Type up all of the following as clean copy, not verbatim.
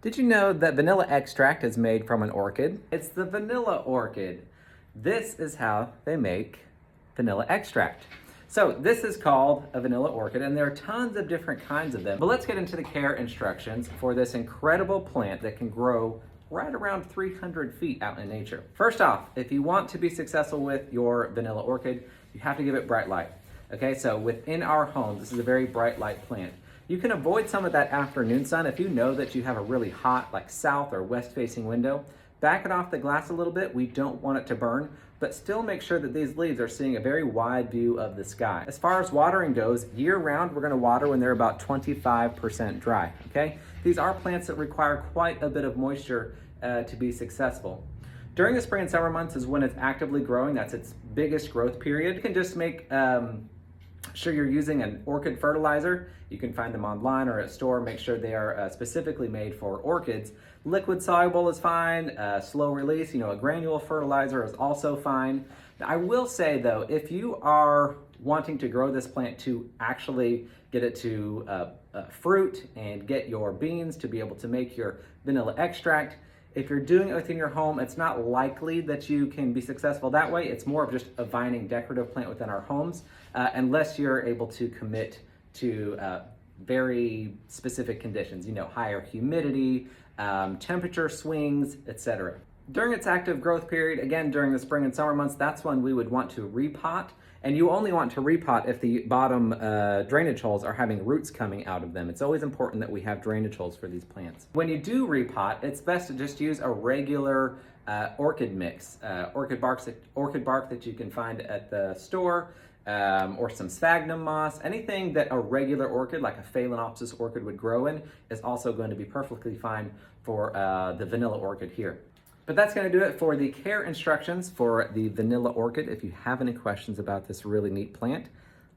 Did you know that vanilla extract is made from an orchid? It's the vanilla orchid. This is how they make vanilla extract. So this is called a vanilla orchid, and there are tons of different kinds of them. But let's get into the care instructions for this incredible plant that can grow right around 300 feet out in nature. First off, if you want to be successful with your vanilla orchid, you have to give it bright light. Okay, so within our home, this is a very bright light plant. You can avoid some of that afternoon sun if you know that you have a really hot, like south or west facing window. Back it off the glass a little bit. We don't want it to burn, but still make sure that these leaves are seeing a very wide view of the sky. As far as watering goes, year round, we're gonna water when they're about 25% dry, okay? These are plants that require quite a bit of moisture to be successful. During the spring and summer months is when it's actively growing. That's its biggest growth period. You can just make sure you're using an orchid fertilizer. You can find them online or at store. Make sure they are specifically made for orchids. Liquid soluble is fine. Slow release, a granule fertilizer is also fine. Now, I will say though, if you are wanting to grow this plant to actually get it to fruit and get your beans to be able to make your vanilla extract, if you're doing it within your home, it's not likely that you can be successful that way. It's more of just a vining decorative plant within our homes, unless you're able to commit to very specific conditions, higher humidity, temperature swings, etc. During its active growth period, again, during the spring and summer months, that's when we would want to repot. And you only want to repot if the bottom drainage holes are having roots coming out of them. It's always important that we have drainage holes for these plants. When you do repot, it's best to just use a regular orchid mix. Orchid bark that you can find at the store, or some sphagnum moss. Anything that a regular orchid, like a Phalaenopsis orchid, would grow in is also going to be perfectly fine for the vanilla orchid here. But that's going to do it for the care instructions for the vanilla orchid. If you have any questions about this really neat plant,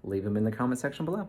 leave them in the comment section below.